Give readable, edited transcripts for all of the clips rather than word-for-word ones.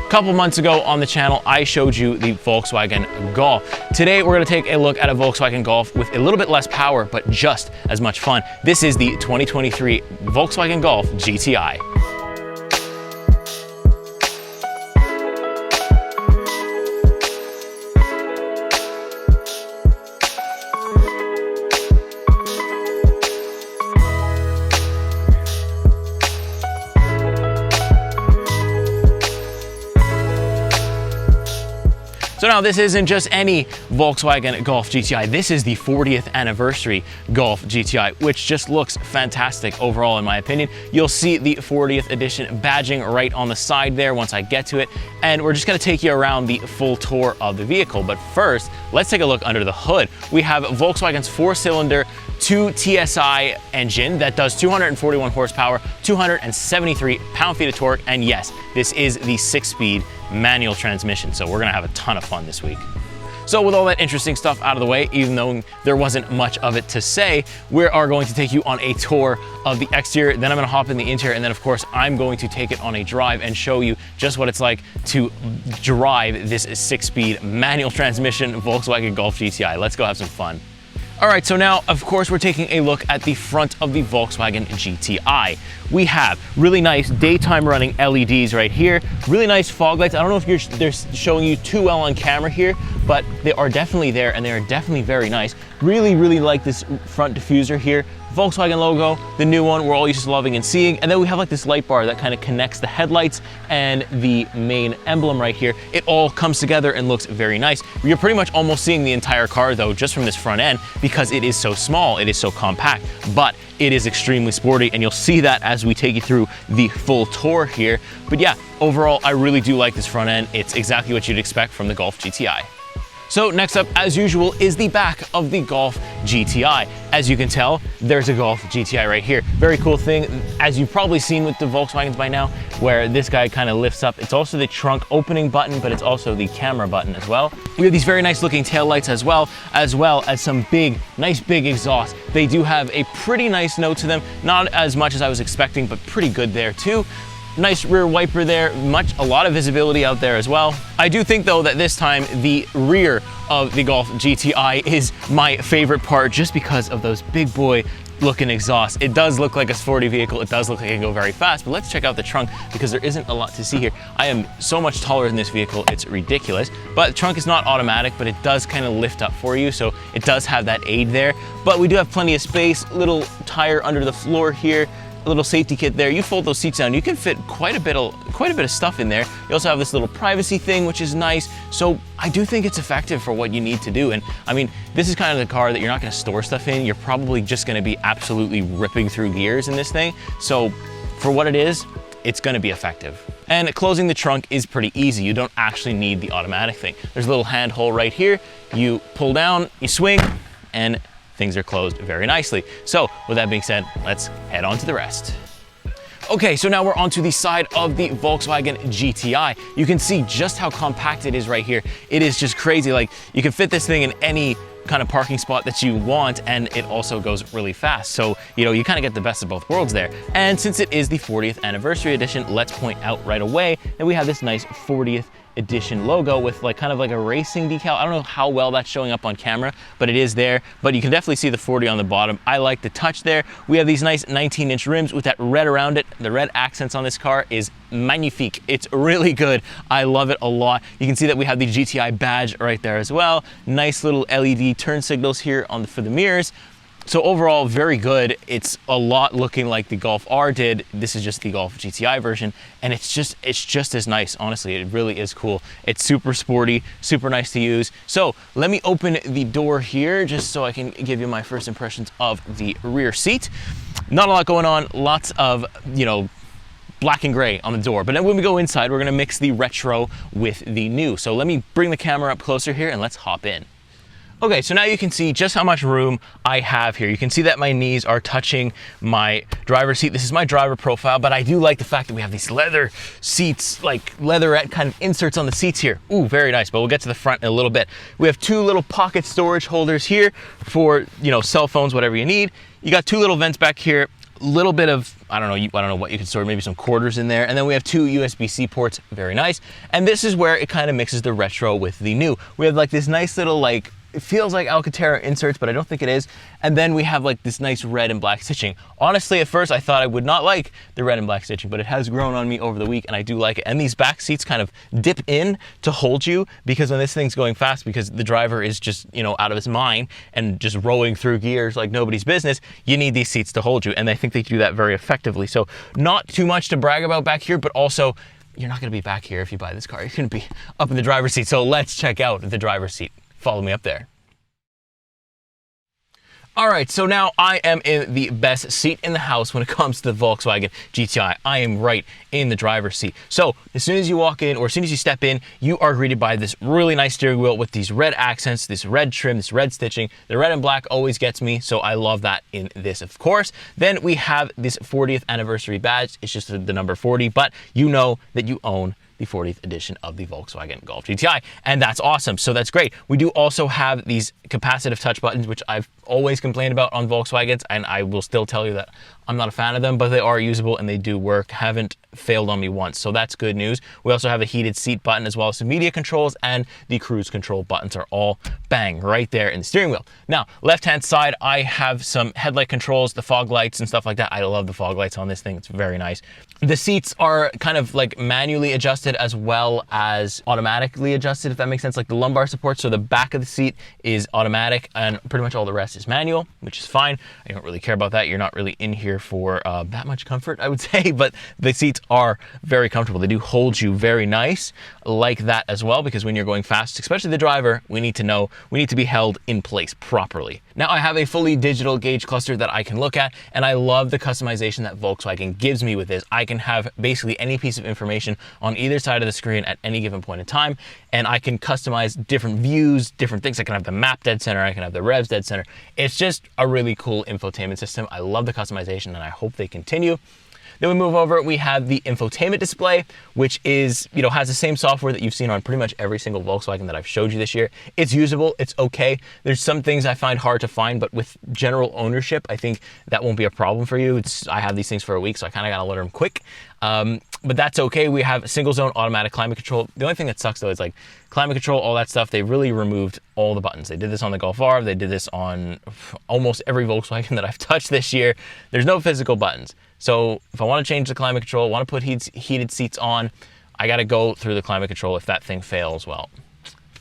couple months ago on the channel, I showed you the Volkswagen Golf. Today, we're gonna take a look at a Volkswagen Golf with a little bit less power, but just as much fun. This is the 2023 Volkswagen Golf GTI. So now this isn't just any Volkswagen Golf GTI, this is the 40th anniversary Golf GTI, which just looks fantastic overall in my opinion. You'll see the 40th edition badging right on the side there once I get to it, and we're just gonna take you around the full tour of the vehicle. But first, let's take a look under the hood. We have Volkswagen's 4-cylinder 2 TSI engine that does 241 horsepower, 273 pound-feet of torque, and yes, this is the 6-speed manual transmission, so we're gonna have a ton of fun this week. So with all that interesting stuff out of the way, even though there wasn't much of it to say, we are going to take you on a tour of the exterior, then I'm gonna hop in the interior, and then of course I'm going to take it on a drive and show you just what it's like to drive this 6-speed manual transmission Volkswagen Golf GTI. Let's go have some fun. All right, so now, of course, we're taking a look at the front of the Volkswagen GTI. We have really nice daytime running LEDs right here, really nice fog lights. I don't know if they're showing you too well on camera here, but they are definitely there and they are definitely very nice. Really, really like this front diffuser here. Volkswagen logo, the new one we're all used to loving and seeing. And then we have like this light bar that kind of connects the headlights and the main emblem right here. It all comes together and looks very nice. You're pretty much almost seeing the entire car though, just from this front end, because it is so small, it is so compact, but it is extremely sporty, and you'll see that as we take you through the full tour here. But yeah, overall, I really do like this front end. It's exactly what you'd expect from the Golf GTI. So next up, as usual, is the back of the Golf GTI. As you can tell, there's a Golf GTI right here. Very cool thing, as you've probably seen with the Volkswagens by now, where this guy kind of lifts up. It's also the trunk opening button, but it's also the camera button as well. We have these very nice looking taillights as well as some nice big exhaust. They do have a pretty nice note to them, not as much as I was expecting, but pretty good there too. Nice rear wiper there, a lot of visibility out there as well. I do think though that this time the rear of the Golf GTI is my favorite part, just because of those big boy looking exhausts. It does look like a sporty vehicle, it does look like it can go very fast, but let's check out the trunk because there isn't a lot to see here. I am so much taller than this vehicle, it's ridiculous. But the trunk is not automatic, but it does kind of lift up for you, so it does have that aid there. But we do have plenty of space, little tire under the floor here, a little safety kit there. You fold those seats down, you can fit quite a bit of stuff in there. You also have this little privacy thing, which is nice. So I do think it's effective for what you need to do. And I mean, this is kind of the car that you're not gonna store stuff in. You're probably just gonna be absolutely ripping through gears in this thing. So for what it is, it's gonna be effective. And closing the trunk is pretty easy. You don't actually need the automatic thing. There's a little hand hole right here. You pull down, you swing, and things are closed very nicely. So with that being said, let's head on to the rest. Okay, so now we're onto the side of the Volkswagen GTI. You can see just how compact it is right here. It is just crazy. Like, you can fit this thing in any kind of parking spot that you want, and it also goes really fast. So, you know, you kind of get the best of both worlds there. And since it is the 40th anniversary edition, let's point out right away that we have this nice 40th edition logo with like kind of like a racing decal. I don't know how well that's showing up on camera, but it is there. But you can definitely see the 40 on the bottom. I like the touch there. We have these nice 19-inch rims with that red around it. The red accents on this car is magnifique. It's really good. I love it a lot. You can see that we have the GTI badge right there as well. Nice little LED turn signals here for the mirrors. So overall, very good. It's a lot looking like the Golf R did. This is just the Golf GTI version, and it's just as nice. Honestly, it really is cool. It's super sporty, super nice to use. So let me open the door here just so I can give you my first impressions of the rear seat. Not a lot going on, lots of, you know, black and gray on the door. But then when we go inside, we're gonna mix the retro with the new. So let me bring the camera up closer here and let's hop in. Okay, so now you can see just how much room I have here. You can see that my knees are touching my driver's seat. This is my driver profile, but I do like the fact that we have these leather seats, like leatherette kind of inserts on the seats here. Ooh, very nice, but we'll get to the front in a little bit. We have two little pocket storage holders here for, you know, cell phones, whatever you need. You got two little vents back here, a little bit of I don't know what you can store, maybe some quarters in there. And then we have 2 USB-C ports, very nice. And this is where it kind of mixes the retro with the new. We have like this nice little like, it feels like Alcantara inserts, but I don't think it is. And then we have like this nice red and black stitching. Honestly, at first I thought I would not like the red and black stitching, but it has grown on me over the week and I do like it. And these back seats kind of dip in to hold you, because when this thing's going fast, because the driver is just, you know, out of his mind and just rolling through gears like nobody's business, you need these seats to hold you. And I think they do that very effectively. So not too much to brag about back here, but also you're not gonna be back here if you buy this car. You're gonna be up in the driver's seat. So let's check out the driver's seat. Follow me up there. All right, so now I am in the best seat in the house when it comes to the Volkswagen GTI. I am right in the driver's seat. So as soon as you walk in, or as soon as you step in, you are greeted by this really nice steering wheel with these red accents, this red trim, this red stitching. The red and black always gets me, so I love that in this, of course. Then we have this 40th anniversary badge. It's just the number 40, but you know that you own the 40th edition of the Volkswagen Golf GTI, and that's awesome. So that's great. We do also have these capacitive touch buttons, which I've always complained about on Volkswagens, and I will still tell you that I'm not a fan of them, but they are usable and they do work. Haven't failed on me once, so that's good news. We also have a heated seat button, as well as some media controls, and the cruise control buttons are all bang right there in the steering wheel. Now, left-hand side, I have some headlight controls, the fog lights and stuff like that. I love the fog lights on this thing. It's very nice. The seats are kind of like manually adjusted as well as automatically adjusted, if that makes sense, like the lumbar support. So the back of the seat is automatic and pretty much all the rest is manual, which is fine. I don't really care about that. You're not really in here for that much comfort, I would say, but the seats are very comfortable. They do hold you very nice like that as well, because when you're going fast, especially the driver, we need to be held in place properly. Now I have a fully digital gauge cluster that I can look at, and I love the customization that Volkswagen gives me with this. I can have basically any piece of information on either side of the screen at any given point in time, and I can customize different views, different things. I can have the map dead center, I can have the revs dead center. It's just a really cool infotainment system. I love the customization and I hope they continue. Then we move over, we have the infotainment display, which is, you know, has the same software that you've seen on pretty much every single Volkswagen that I've showed you this year. It's usable, it's okay. There's some things I find hard to find, but with general ownership, I think that won't be a problem for you. I have these things for a week, so I kind of got to learn them quick. But that's okay. We have single zone automatic climate control. The only thing that sucks though is like climate control, all that stuff, they really removed all the buttons. They did this on the Golf R, they did this on almost every Volkswagen that I've touched this year. There's no physical buttons. So if I want to change the climate control, want to put heated seats on, I got to go through the climate control. If that thing fails, well,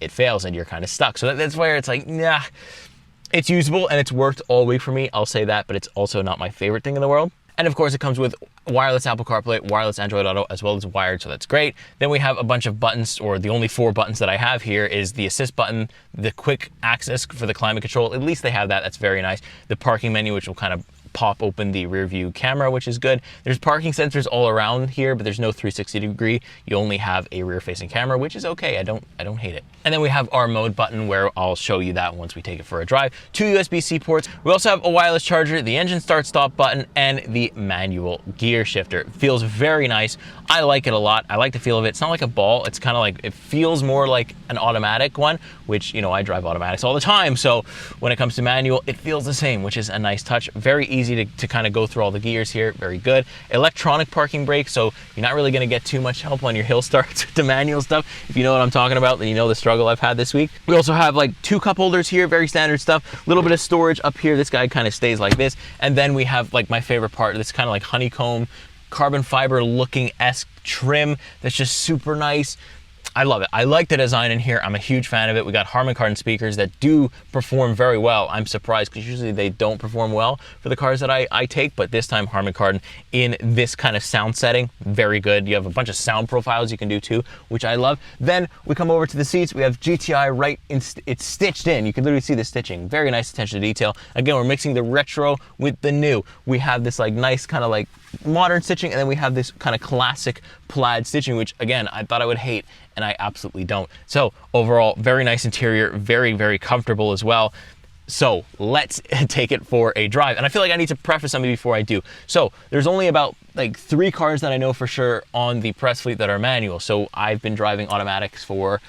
it fails and you're kind of stuck. So that's where it's like, nah, it's usable and it's worked all week for me. I'll say that, but it's also not my favorite thing in the world. And of course it comes with wireless Apple CarPlay, wireless Android Auto, as well as wired, so that's great. Then we have a bunch of buttons, or the only 4 buttons that I have here is the assist button, the quick access for the climate control. At least they have that, that's very nice. The parking menu, which will kind of pop open the rear view camera, which is good. There's parking sensors all around here, but there's no 360 degree. You only have a rear facing camera, which is okay. I don't hate it. And then we have our mode button, where I'll show you that once we take it for a drive. 2 USB-C ports. We also have a wireless charger, the engine start stop button, and the manual gear shifter. It feels very nice. I like it a lot. I like the feel of it. It's not like a ball. It's kind of like, it feels more like an automatic one, which, you know, I drive automatics all the time. So when it comes to manual, it feels the same, which is a nice touch. Very easy to kind of go through all the gears here. Very good. Electronic parking brake, so you're not really going to get too much help on your hill starts with the manual stuff. If you know what I'm talking about, then you know the struggle I've had this week. We also have like 2 cup holders here, very standard stuff. A little bit of storage up here. This guy kind of stays like this. And then we have like my favorite part, this kind of like honeycomb carbon fiber looking-esque trim that's just super nice. I love it. I like the design in here. I'm a huge fan of it. We got Harman Kardon speakers that do perform very well. I'm surprised because usually they don't perform well for the cars that I take, but this time Harman Kardon in this kind of sound setting, very good. You have a bunch of sound profiles you can do too, which I love. Then we come over to the seats. We have GTI right in, it's stitched in. You can literally see the stitching. Very nice attention to detail. Again, we're mixing the retro with the new. We have this like nice kind of like modern stitching, and then we have this kind of classic plaid stitching, which again, I thought I would hate, and I absolutely don't. So overall, very nice interior, very, very comfortable as well. So let's take it for a drive. And I feel like I need to preface something before I do. So there's only about like 3 cars that I know for sure on the press fleet that are manual. So I've been driving automatics for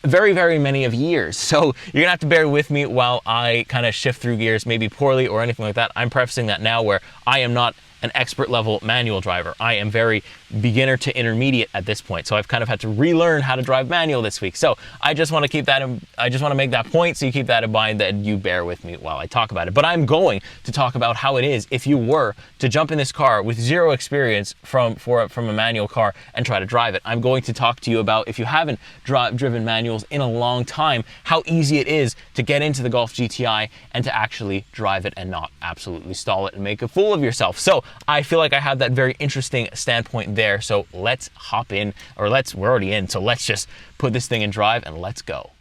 very, very many of years. So you're gonna have to bear with me while I kind of shift through gears, maybe poorly or anything like that. I'm prefacing that now where I am not an expert level manual driver. I am very beginner to intermediate at this point. So I've kind of had to relearn how to drive manual this week. So I just want to keep that I just want to make that point so you keep that in mind, that you bear with me while I talk about it. But I'm going to talk about how it is if you were to jump in this car with zero experience from a manual car and try to drive it. I'm going to talk to you about, if you haven't driven manuals in a long time, how easy it is to get into the Golf GTI and to actually drive it and not absolutely stall it and make a fool of yourself. So I feel like I have that very interesting standpoint there. So let's hop in, or we're already in. So let's just put this thing in drive and let's go.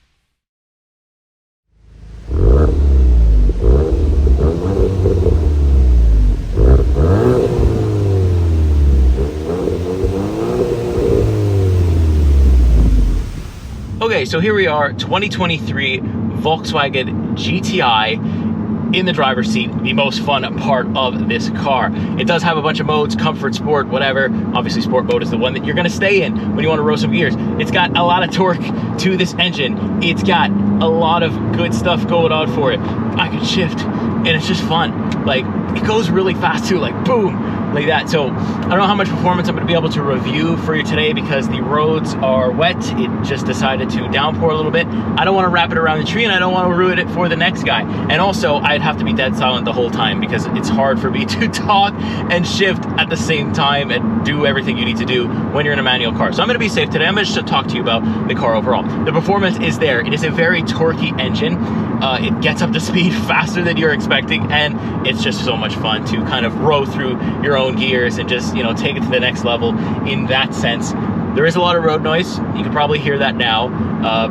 Okay, so here we are, 2023 Volkswagen GTI in the driver's seat, the most fun part of this car. It does have a bunch of modes, comfort, sport, whatever. Obviously sport mode is the one that you're gonna stay in when you wanna row some gears. It's got a lot of torque to this engine. It's got a lot of good stuff going on for it. I can shift and it's just fun. Like, it goes really fast too, like boom, like that. So I don't know how much performance I'm gonna be able to review for you today because the roads are wet. It just decided to downpour a little bit. I don't wanna wrap it around the tree and I don't wanna ruin it for the next guy. And also I'd have to be dead silent the whole time because it's hard for me to talk and shift at the same time and do everything you need to do when you're in a manual car. So I'm gonna be safe today. I'm gonna just talk to you about the car overall. The performance is there. It is a very torquey engine. It gets up to speed faster than you're expecting, and it's just so much fun to kind of row through your own gears and just, you know, take it to the next level in that sense. There is a lot of road noise. You can probably hear that now,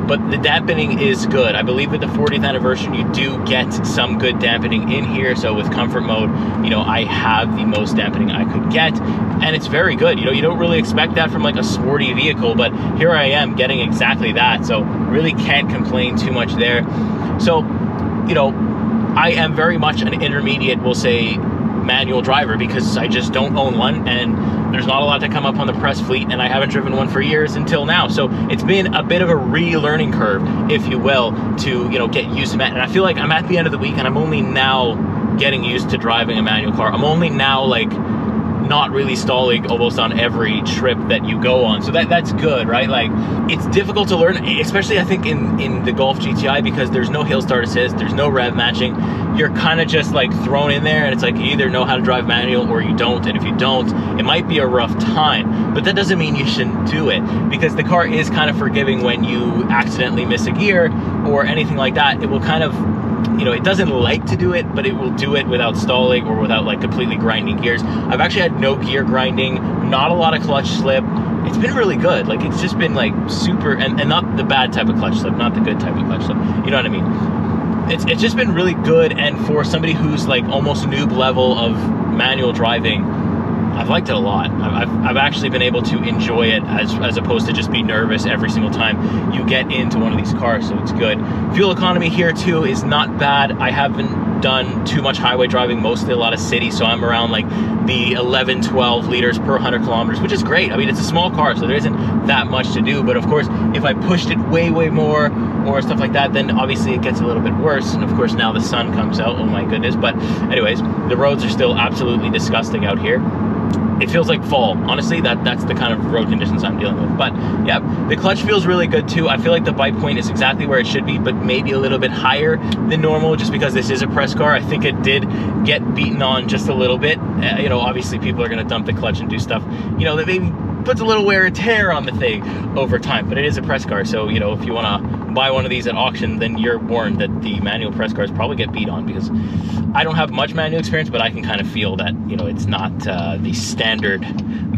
but the dampening is good. I believe with the 40th anniversary, you do get some good dampening in here. So with comfort mode, you know, I have the most dampening I could get, and it's very good. You know, you don't really expect that from like a sporty vehicle, but here I am getting exactly that. So really can't complain too much there. So, you know, I am very much an intermediate, we'll say, manual driver because I just don't own one, and there's not a lot to come up on the press fleet, and I haven't driven one for years until now. So it's been a bit of a relearning curve, if you will, to, you know, get used to that. And I feel like I'm at the end of the week and I'm only now getting used to driving a manual car. I'm only now like not really stalling almost on every trip that you go on. So that's good, right? Like, it's difficult to learn, especially I think in the Golf GTI, because there's no hill start assist, there's no rev matching. You're kind of just like thrown in there, and it's like you either know how to drive manual or you don't. And if you don't, it might be a rough time, but that doesn't mean you shouldn't do it, because the car is kind of forgiving when you accidentally miss a gear or anything like that. It will kind of, you know, it doesn't like to do it, but it will do it without stalling or without like completely grinding gears. I've actually had no gear grinding, not a lot of clutch slip. It's been really good. Like, it's just been like super, and not the bad type of clutch slip, not the good type of clutch slip. You know what I mean? It's just been really good. And for somebody who's like almost noob level of manual driving, I've liked it a lot. I've actually been able to enjoy it as opposed to just be nervous every single time you get into one of these cars, so it's good. Fuel economy here too is not bad. I haven't done too much highway driving, mostly a lot of city, so I'm around like the 11-12 liters per 100 kilometers, which is great. I mean, it's a small car, so there isn't that much to do, but of course, if I pushed it way more or stuff like that, then obviously it gets a little bit worse. And of course, now the sun comes out, oh my goodness. But anyways, the roads are still absolutely disgusting out here. It feels like fall. Honestly, that's the kind of road conditions I'm dealing with. But yeah, the clutch feels really good too. I feel like the bite point is exactly where it should be, but maybe a little bit higher than normal, just because this is a press car. I think it did get beaten on just a little bit. You know, obviously people are gonna dump the clutch and do stuff, you know, that maybe puts a little wear and tear on the thing over time, but it is a press car. So, you know, if you wanna buy one of these at auction, then you're warned that the manual press cars probably get beat on, because I don't have much manual experience, but I can kind of feel that, you know, it's not the standard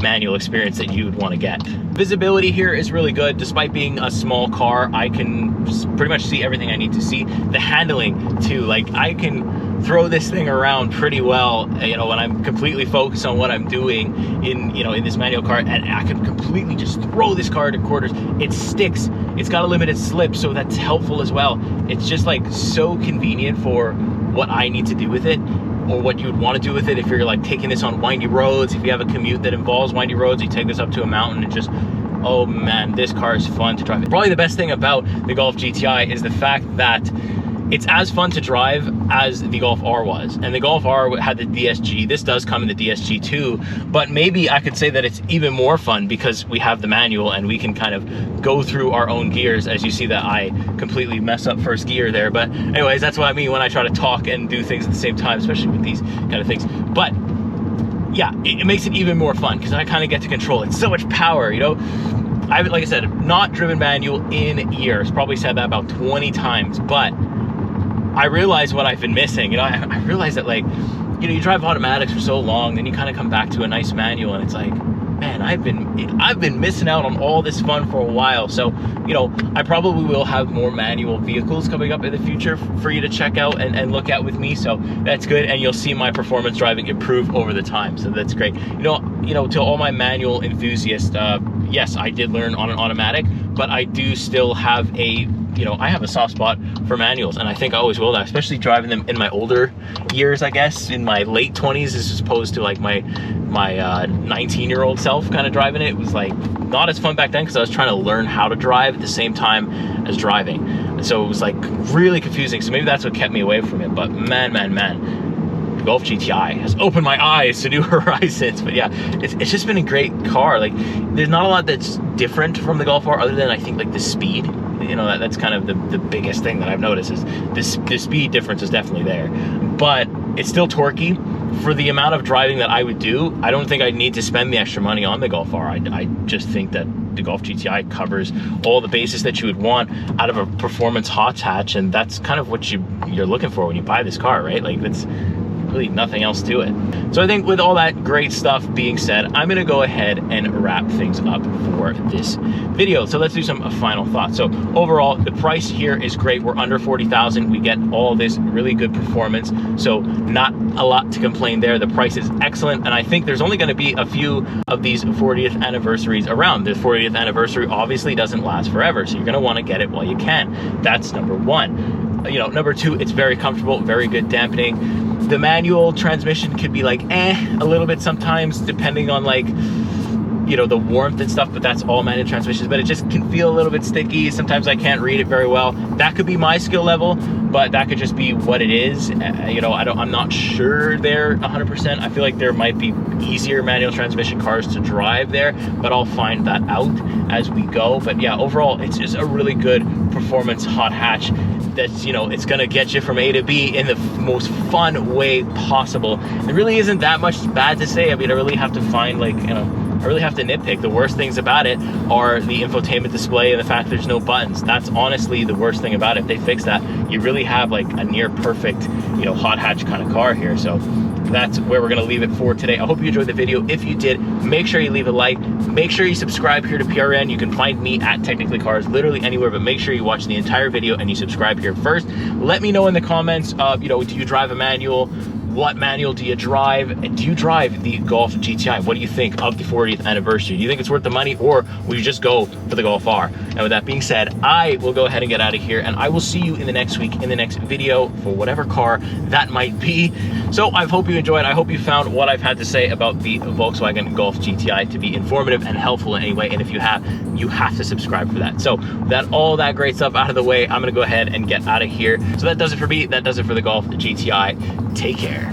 manual experience that you'd want to get. Visibility here is really good. Despite being a small car, I can pretty much see everything I need to see. The handling too, like, I can throw this thing around pretty well, you know, when I'm completely focused on what I'm doing in, you know, in this manual car, and I can completely just throw this car to quarters. It sticks. It's got a limited slip, so that's helpful as well. It's just like so convenient for what I need to do with it, or what you would want to do with it if you're like taking this on windy roads. If you have a commute that involves windy roads, you take this up to a mountain and just, oh man, this car is fun to drive. Probably the best thing about the Golf GTI is the fact that it's as fun to drive as the Golf R was. And the Golf R had the DSG. This does come in the DSG too, but maybe I could say that it's even more fun because we have the manual and we can kind of go through our own gears. As you see that I completely mess up first gear there. But anyways, that's what I mean when I try to talk and do things at the same time, especially with these kind of things. But yeah, it makes it even more fun because I kind of get to control it. So much power, you know? I've, like I said, not driven manual in years. Probably said that about 20 times, but I realized what I've been missing. You know, I realized that, like, you know, you drive automatics for so long, then you kind of come back to a nice manual, and it's like, man, I've been missing out on all this fun for a while. So, you know, I probably will have more manual vehicles coming up in the future for you to check out and look at with me. So that's good, and you'll see my performance driving improve over the time. So that's great. You know, to all my manual enthusiasts, yes, I did learn on an automatic, but I do still have I have a soft spot for manuals, and I think I always will, especially driving them in my older years, I guess, in my late 20s, as opposed to like my 19-year-old self kind of driving it. It was like not as fun back then because I was trying to learn how to drive at the same time as driving. And so it was like really confusing. So maybe that's what kept me away from it. But man, the Golf GTI has opened my eyes to new horizons. But yeah, it's just been a great car. Like, there's not a lot that's different from the Golf R other than, I think, like the speed. You know, that's kind of the biggest thing that I've noticed is the speed difference is definitely there. But it's still torquey. For the amount of driving that I would do, I don't think I'd need to spend the extra money on the Golf R. I just think that the Golf GTI covers all the bases that you would want out of a performance hot hatch, and that's kind of what you're looking for when you buy this car, right? Like, that's really nothing else to it. So I think with all that great stuff being said, I'm gonna go ahead and wrap things up for this video. So let's do some final thoughts. So overall, the price here is great. We're under 40,000. We get all this really good performance. So not a lot to complain there. The price is excellent. And I think there's only gonna be a few of these 40th anniversaries around. The 40th anniversary obviously doesn't last forever. So you're gonna wanna get it while you can. That's number one. You know, number two, it's very comfortable, very good dampening. The manual transmission could be like a little bit sometimes, depending on, like, you know, the warmth and stuff, but that's all manual transmissions. But it just can feel a little bit sticky. Sometimes I can't read it very well. That could be my skill level, but that could just be what it is. You know, I'm not sure there 100%. I feel like there might be easier manual transmission cars to drive there, but I'll find that out as we go. But yeah, overall, it's just a really good performance hot hatch. That's, you know, it's gonna get you from A to B in the most fun way possible. There really isn't that much bad to say. I mean, I really have to find, like, you know, I really have to nitpick. The worst things about it are the infotainment display and the fact there's no buttons. That's honestly the worst thing about it. If they fix that, you really have like a near perfect, you know, hot hatch kind of car here. So that's where we're gonna leave it for today. I hope you enjoyed the video. If you did, make sure you leave a like. Make sure you subscribe here to PRN. You can find me at Technically Cars literally anywhere, but make sure you watch the entire video and you subscribe here first. Let me know in the comments, you know, do you drive a manual? What manual do you drive? Do you drive the Golf GTI? What do you think of the 40th anniversary? Do you think it's worth the money, or will you just go for the Golf R? And with that being said, I will go ahead and get out of here, and I will see you in the next week in the next video for whatever car that might be. So I hope you enjoyed. I hope you found what I've had to say about the Volkswagen Golf GTI to be informative and helpful in any way. And if you have to subscribe for that. So that all that great stuff out of the way, I'm gonna go ahead and get out of here. So that does it for me. That does it for the Golf GTI. Take care.